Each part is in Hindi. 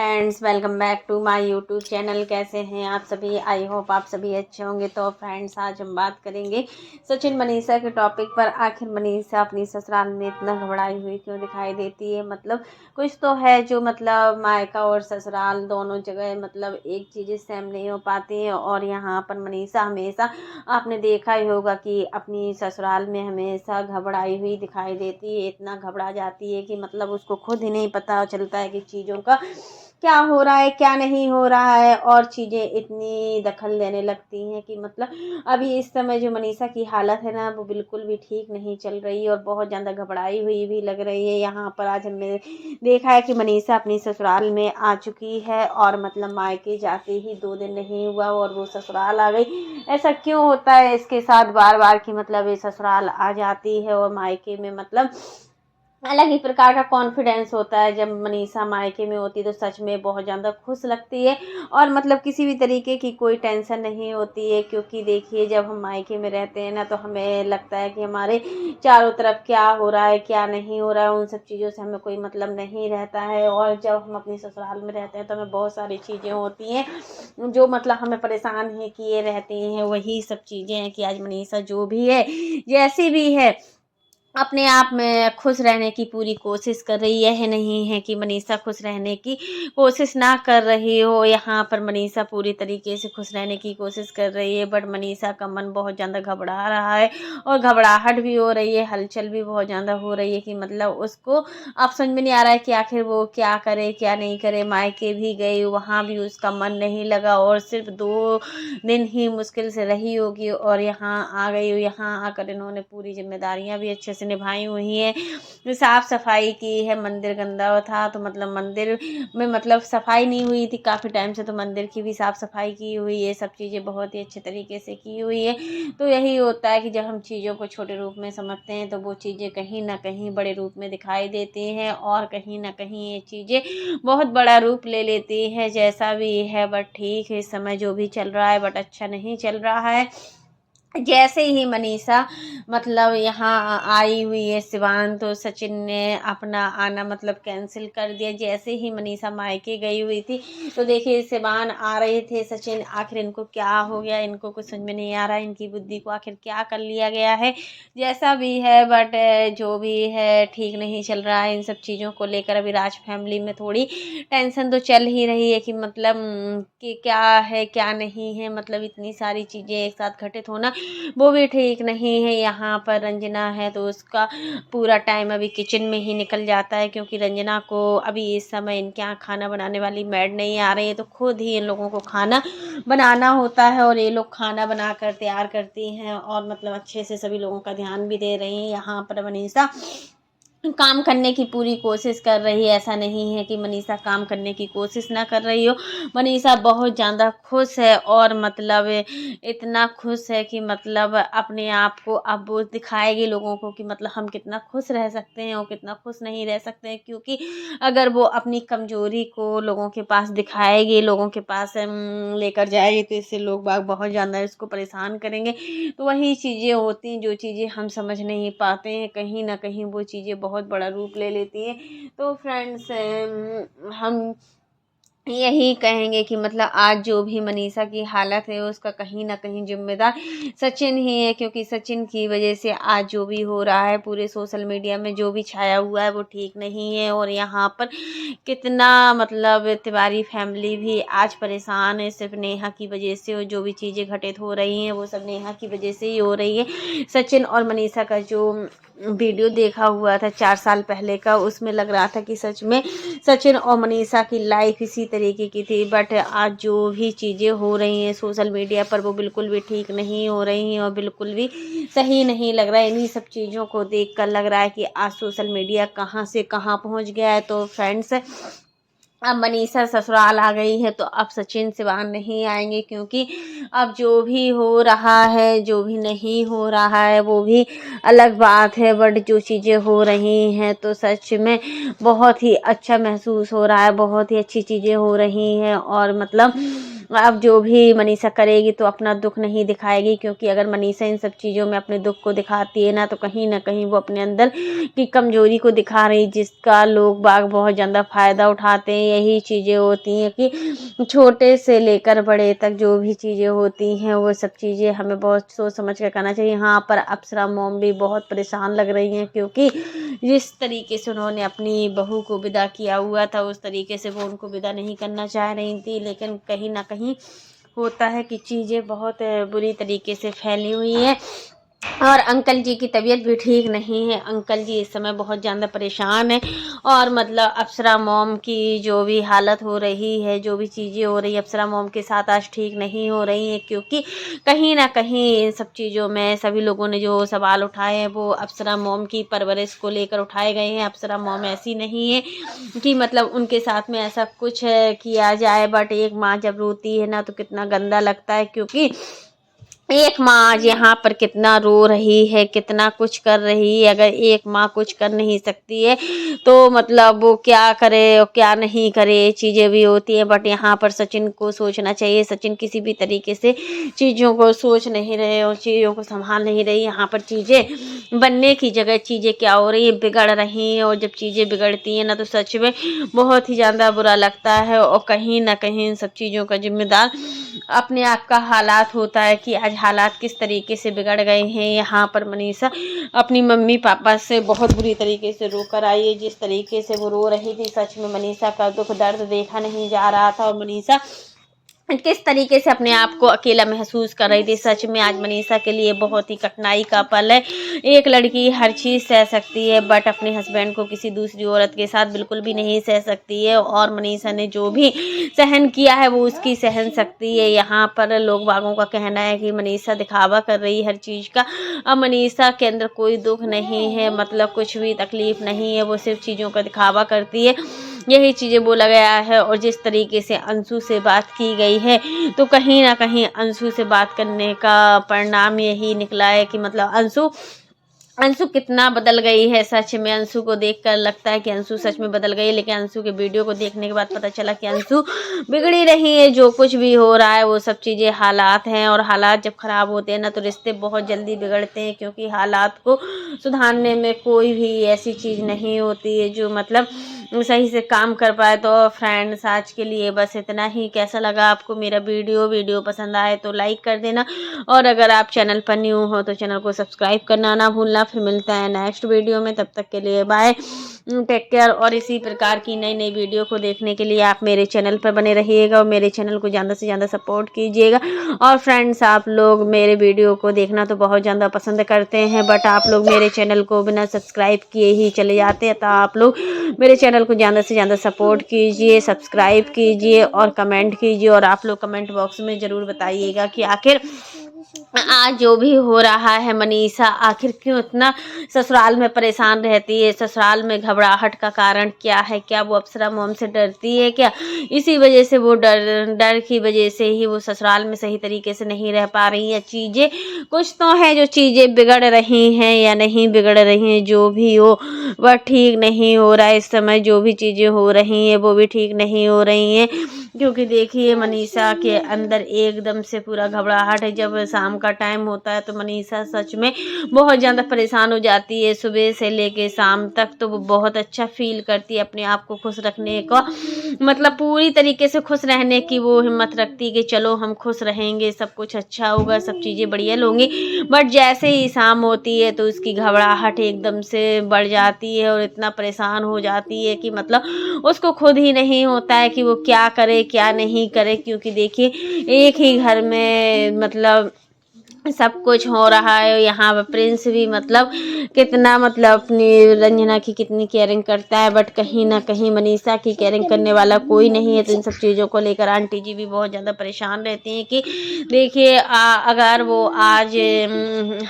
Friends, welcome back to my YouTube channel. कैसे हैं आप सभी? आई होप आप सभी अच्छे होंगे। तो फ्रेंड्स, आज हम बात करेंगे सचिन मनीषा के टॉपिक पर। आखिर मनीषा अपनी ससुराल में इतना घबराई हुई क्यों दिखाई देती है? मतलब कुछ तो है जो मायका और ससुराल दोनों जगह एक चीज़ें सेम नहीं हो पाती हैं। और यहाँ पर मनीषा हमेशा, आपने देखा ही होगा कि अपनी ससुराल में हमेशा घबराई हुई दिखाई देती है। इतना घबरा जाती है कि उसको खुद ही नहीं पता चलता है कि चीज़ों का क्या हो रहा है क्या नहीं हो रहा है। और चीज़ें इतनी दखल देने लगती हैं कि अभी इस समय जो मनीषा की हालत है ना, वो बिल्कुल भी ठीक नहीं चल रही और बहुत ज़्यादा घबराई हुई भी लग रही है। यहाँ पर आज हमने देखा है कि मनीषा अपनी ससुराल में आ चुकी है और मायके जाके ही 2 दिन नहीं हुआ और वो ससुराल आ गई। ऐसा क्यों होता है इसके साथ बार बार कि ये ससुराल आ जाती है और मायके में अलग ही प्रकार का कॉन्फिडेंस होता है। जब मनीषा मायके में होती है तो सच में बहुत ज़्यादा खुश लगती है और किसी भी तरीके की कोई टेंशन नहीं होती है। क्योंकि देखिए, जब हम मायके में रहते हैं ना, तो हमें लगता है कि हमारे चारों तरफ क्या हो रहा है क्या नहीं हो रहा है, उन सब चीज़ों से हमें कोई नहीं रहता है। और जब हम अपनी ससुराल में रहते हैं तो हमें बहुत सारी चीज़ें होती हैं जो हमें परेशान ही किए रहती हैं। वही सब चीज़ें हैं कि आज मनीषा जो भी है, जैसी भी है, अपने आप में खुश रहने की पूरी कोशिश कर रही है। नहीं है कि मनीषा खुश रहने की कोशिश ना कर रही हो। यहाँ पर मनीषा पूरी तरीके से खुश रहने की कोशिश कर रही है, बट मनीषा का मन बहुत ज़्यादा घबरा रहा है और घबराहट भी हो रही है, हलचल भी बहुत ज़्यादा हो रही है कि उसको अब समझ में नहीं आ रहा है कि आखिर वो क्या करे क्या नहीं करे। मायके भी गई, वहाँ भी उसका मन नहीं लगा और सिर्फ 2 दिन ही मुश्किल से रही होगी और यहाँ आ गई। यहाँ आकर इन्होंने पूरी जिम्मेदारियाँ भी अच्छे से निभाई हुई है। साफ सफाई की है, मंदिर गंदा था तो मंदिर में सफाई नहीं हुई थी काफ़ी टाइम से, तो मंदिर की भी साफ सफाई की हुई है। सब चीज़ें बहुत ही अच्छे तरीके से की हुई है। तो यही होता है कि जब हम चीज़ों को छोटे रूप में समझते हैं तो वो चीज़ें कहीं ना कहीं बड़े रूप में दिखाई देती हैं और कहीं ना कहीं ये चीज़ें बहुत बड़ा रूप ले लेती हैं। जैसा भी है, बट ठीक है, इस समय जो भी चल रहा है बट अच्छा नहीं चल रहा है। जैसे ही मनीषा यहाँ आई हुई है सिवान, तो सचिन ने अपना आना कैंसिल कर दिया। जैसे ही मनीषा मायके गई हुई थी तो देखिए सिवान आ रहे थे सचिन। आखिर इनको क्या हो गया, इनको कुछ समझ में नहीं आ रहा है, इनकी बुद्धि को आखिर क्या कर लिया गया है। जैसा भी है, बट जो भी है ठीक नहीं चल रहा है। इन सब चीज़ों को लेकर अभी राज फैमिली में थोड़ी टेंशन तो चल ही रही है कि कि क्या है क्या नहीं है। इतनी सारी चीज़ें एक साथ घटित होना वो भी ठीक नहीं है। यहाँ पर रंजना है तो उसका पूरा टाइम अभी किचन में ही निकल जाता है, क्योंकि रंजना को अभी इस समय इनके यहाँ खाना बनाने वाली मैड नहीं आ रही है, तो खुद ही इन लोगों को खाना बनाना होता है और ये लोग खाना बनाकर तैयार करती हैं और अच्छे से सभी लोगों का ध्यान भी दे रही हैं। यहाँ पर मनीषा काम करने की पूरी कोशिश कर रही है। ऐसा नहीं है कि मनीषा काम करने की कोशिश ना कर रही हो। मनीषा बहुत ज़्यादा खुश है और इतना खुश है कि अपने आप को अब वो दिखाएगी लोगों को कि हम कितना खुश रह सकते हैं और कितना खुश नहीं रह सकते हैं। क्योंकि अगर वो अपनी कमजोरी को लोगों के पास दिखाएगी, लोगों के पास लेकर जाएगी, तो इससे लोग बाग बहुत ज़्यादा इसको परेशान करेंगे। तो वही चीज़ें होती हैं जो चीज़ें हम समझ नहीं पाते हैं, कहीं ना कहीं वो चीज़ें बहुत बड़ा रूप ले लेती हैं। तो फ्रेंड्स, हम यही कहेंगे कि आज जो भी मनीषा की हालत है उसका कहीं ना कहीं जिम्मेदार सचिन ही है। क्योंकि सचिन की वजह से आज जो भी हो रहा है, पूरे सोशल मीडिया में जो भी छाया हुआ है वो ठीक नहीं है। और यहाँ पर कितना तिवारी फैमिली भी आज परेशान है सिर्फ नेहा की वजह से। और जो भी चीज़ें घटित हो रही हैं वो सब नेहा की वजह से ही हो रही है। सचिन और मनीषा का जो वीडियो देखा हुआ था 4 साल पहले का, उसमें लग रहा था कि सच में सचिन और मनीषा की लाइफ इसी तरीके की थी। बट आज जो भी चीज़ें हो रही हैं सोशल मीडिया पर वो बिल्कुल भी ठीक नहीं हो रही हैं और बिल्कुल भी सही नहीं लग रहा है। इन्हीं सब चीज़ों को देखकर लग रहा है कि आज सोशल मीडिया कहाँ से कहाँ पहुँच गया है। तो फ्रेंड्स, अब मनीषा ससुराल आ गई है तो अब सचिन सिवान नहीं आएंगे, क्योंकि अब जो भी हो रहा है जो भी नहीं हो रहा है वो भी अलग बात है। बट जो चीज़ें हो रही हैं तो सच में बहुत ही अच्छा महसूस हो रहा है, बहुत ही अच्छी चीज़ें हो रही हैं। और अब जो भी मनीषा करेगी तो अपना दुख नहीं दिखाएगी, क्योंकि अगर मनीषा इन सब चीज़ों में अपने दुख को दिखाती है ना कहीं वो अपने अंदर की कमजोरी को दिखा रही, जिसका लोग बाग बहुत ज़्यादा फ़ायदा उठाते हैं। यही चीज़ें होती हैं कि छोटे से लेकर बड़े तक जो भी चीज़ें होती हैं वो सब चीज़ें हमें बहुत सोच समझ कर करना चाहिए। यहाँ पर अप्सरा मॉम भी बहुत परेशान लग रही हैं, क्योंकि जिस तरीके से उन्होंने अपनी बहू को विदा किया हुआ था उस तरीके से वो उनको विदा नहीं करना चाह रही थी, लेकिन कहीं ना कहीं होता है कि चीज़ें बहुत बुरी तरीके से फैली हुई हैं। और अंकल जी की तबीयत भी ठीक नहीं है, अंकल जी इस समय बहुत ज़्यादा परेशान है। और मतलब अप्सरा मॉम की जो भी हालत हो रही है, जो भी चीज़ें हो रही है अप्सरा मॉम के साथ आज ठीक नहीं हो रही हैं, क्योंकि कहीं ना कहीं इन सब चीज़ों में सभी लोगों ने जो सवाल उठाए हैं वो अप्सरा मॉम की परवरिश को लेकर उठाए गए हैं। अप्सरा मॉम ऐसी नहीं है कि मतलब उनके साथ में ऐसा कुछ किया जाए, बट एक माँ जब रोती है ना तो कितना गंदा लगता है, क्योंकि एक माँ आज यहाँ पर कितना रो रही है, कितना कुछ कर रही है। अगर एक माँ कुछ कर नहीं सकती है तो मतलब वो क्या करे और क्या नहीं करे, चीज़ें भी होती हैं। बट यहाँ पर सचिन को सोचना चाहिए, सचिन किसी भी तरीके से चीज़ों को सोच नहीं रहे और चीज़ों को संभाल नहीं रही। यहाँ पर चीज़ें बनने की जगह चीज़ें क्या हो रही है, बिगड़ रही हैं। और जब चीज़ें बिगड़ती हैं ना तो सच में बहुत ही ज़्यादा बुरा लगता है। और कहीं ना कहीं इन सब चीज़ों का जिम्मेदार अपने आप का हालात होता है कि आज हालात किस तरीके से बिगड़ गए हैं। यहाँ पर मनीषा अपनी मम्मी पापा से बहुत बुरी तरीके से रो कर आई है। जिस तरीके से वो रो रही थी, सच में मनीषा का दुख दर्द देखा नहीं जा रहा था और मनीषा किस तरीके से अपने आप को अकेला महसूस कर रही थी। सच में आज मनीषा के लिए बहुत ही कठिनाई का पल है। एक लड़की हर चीज़ सह सकती है, बट अपने हस्बैंड को किसी दूसरी औरत के साथ बिल्कुल भी नहीं सह सकती है। और मनीषा ने जो भी सहन किया है वो उसकी सहन सकती है। यहाँ पर लोग बागों का कहना है कि मनीषा दिखावा कर रही है हर चीज़ का। अब मनीषा के अंदर कोई दुख नहीं है, मतलब कुछ भी तकलीफ नहीं है, वो सिर्फ चीज़ों का दिखावा करती है, यही चीज़ें बोला गया है। और जिस तरीके से अंशु से बात की गई है तो कहीं ना कहीं अंशु से बात करने का परिणाम यही निकला है कि मतलब अंशु कितना बदल गई है। सच में अंशु को देखकर लगता है कि अंशु सच में बदल गई है, लेकिन अंशु के वीडियो को देखने के बाद पता चला कि अंशु बिगड़ी रही है। जो कुछ भी हो रहा है वो सब चीज़ें हालात हैं, और हालात जब ख़राब होते हैं ना तो रिश्ते बहुत जल्दी बिगड़ते हैं, क्योंकि हालात को सुधारने में कोई भी ऐसी चीज़ नहीं होती है जो मतलब सही से काम कर पाए। तो फ्रेंड्स आज के लिए बस इतना ही। कैसा लगा आपको मेरा वीडियो पसंद आए तो लाइक कर देना, और अगर आप चैनल पर न्यू हो तो चैनल को सब्सक्राइब करना ना भूलना। फिर मिलता है नेक्स्ट वीडियो में, तब तक के लिए बाय, टेक केयर। और इसी प्रकार की नई नई वीडियो को देखने के लिए आप मेरे चैनल पर बने रहिएगा और मेरे चैनल को ज़्यादा से ज़्यादा सपोर्ट कीजिएगा। और फ्रेंड्स आप लोग मेरे वीडियो को देखना तो बहुत ज़्यादा पसंद करते हैं, बट आप लोग मेरे चैनल को बिना सब्सक्राइब किए ही चले जाते हैं। तो आप लोग मेरे चैनल को ज़्यादा से ज़्यादा सपोर्ट कीजिए, सब्सक्राइब कीजिए और कमेंट कीजिए। और आप लोग कमेंट बॉक्स में ज़रूर बताइएगा कि आखिर आज जो भी हो रहा है मनीषा आखिर क्यों इतना ससुराल में परेशान रहती है, ससुराल में घबराहट का कारण क्या है। क्या वो अप्सरा मॉम से डरती है क्या? इसी वजह से वो डर की वजह से ही वो ससुराल में सही तरीके से नहीं रह पा रही है। चीज़ें कुछ तो है जो चीज़ें बिगड़ रही हैं या नहीं बिगड़ रही हैं, जो भी हो वह ठीक नहीं हो रहा है। इस समय जो भी चीज़ें हो रही हैं वो भी ठीक नहीं हो रही हैं, क्योंकि देखिए मनीषा के अंदर एकदम से पूरा घबराहट है। जब शाम का टाइम होता है तो मनीषा सच में बहुत ज़्यादा परेशान हो जाती है। सुबह से लेके शाम तक तो वो बहुत अच्छा फील करती है, अपने आप को खुश रखने का मतलब पूरी तरीके से खुश रहने की वो हिम्मत रखती है कि चलो हम खुश रहेंगे, सब कुछ अच्छा होगा, सब चीज़ें बढ़िया होंगी। बट जैसे ही शाम होती है तो उसकी घबराहट एकदम से बढ़ जाती है और इतना परेशान हो जाती है कि मतलब उसको खुद ही नहीं होता है कि वो क्या करे क्या नहीं करे। क्योंकि देखिए एक ही घर में मतलब सब कुछ हो रहा है। यहाँ पर प्रिंस भी मतलब कितना मतलब अपनी रंजना की कितनी केयरिंग करता है, बट कहीं ना कहीं मनीषा की केयरिंग करने वाला कोई नहीं है। तो इन सब चीज़ों को लेकर आंटी जी भी बहुत ज़्यादा परेशान रहती हैं कि देखिए अगर वो आज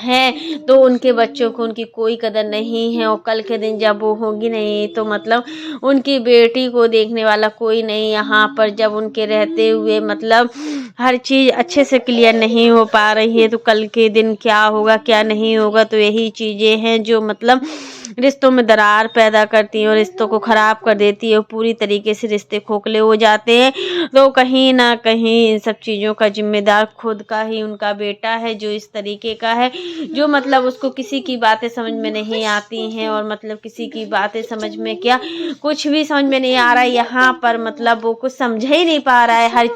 हैं तो उनके बच्चों को उनकी कोई कदर नहीं है, और कल के दिन जब वो होगी नहीं तो मतलब उनकी बेटी को देखने वाला कोई नहीं। यहाँ पर जब उनके रहते हुए मतलब हर चीज़ अच्छे से क्लियर नहीं हो पा रही है तो कल के दिन क्या होगा क्या नहीं होगा। तो यही चीज़ें हैं जो मतलब रिश्तों में दरार पैदा करती है और रिश्तों को ख़राब कर देती है और पूरी तरीके से रिश्ते खोखले हो जाते हैं। तो कहीं ना कहीं इन सब चीज़ों का जिम्मेदार खुद का ही उनका बेटा है, जो इस तरीके का है, जो मतलब उसको किसी की बातें समझ में नहीं आती हैं और मतलब किसी की बातें समझ में क्या, कुछ भी समझ में नहीं आ रहा है यहाँ पर। मतलब वो कुछ समझ ही नहीं पा रहा है। हर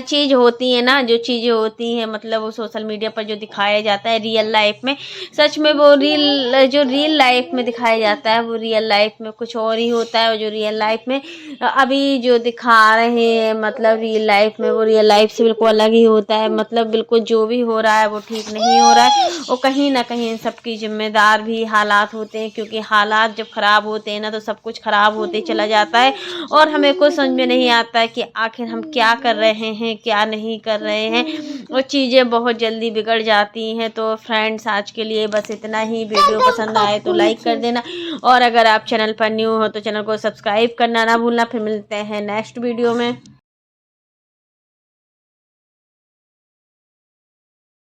चीज़ होती है ना, जो चीज़ें होती हैं मतलब वो सोशल मीडिया पर जो दिखाया जाता है रियल लाइफ में, सच में वो रियल लाइफ में दिखाया जाता है वो रियल लाइफ में कुछ और ही होता है। और जो रियल लाइफ में अभी जो दिखा रहे हैं मतलब रियल लाइफ में, वो रियल लाइफ से बिल्कुल अलग ही होता है। मतलब बिल्कुल जो भी हो रहा है वो ठीक नहीं हो रहा है और कहीं ना कहीं इन सब की जिम्मेदार भी हालात होते हैं, क्योंकि हालात जब ख़राब होते हैं ना तो सब कुछ ख़राब होते चला जाता है और हमें कुछ समझ में नहीं आता है कि आखिर हम क्या कर रहे हैं क्या नहीं कर रहे हैं, और चीज़ें बहुत जल्दी बिगड़ जाती हैं। तो फ्रेंड्स आज के लिए बस इतना ही। वीडियो पसंद आए तो लाइक कर देना और अगर आप चैनल पर न्यू हो तो चैनल को सब्सक्राइब करना ना भूलना। फिर मिलते हैं नेक्स्ट वीडियो में।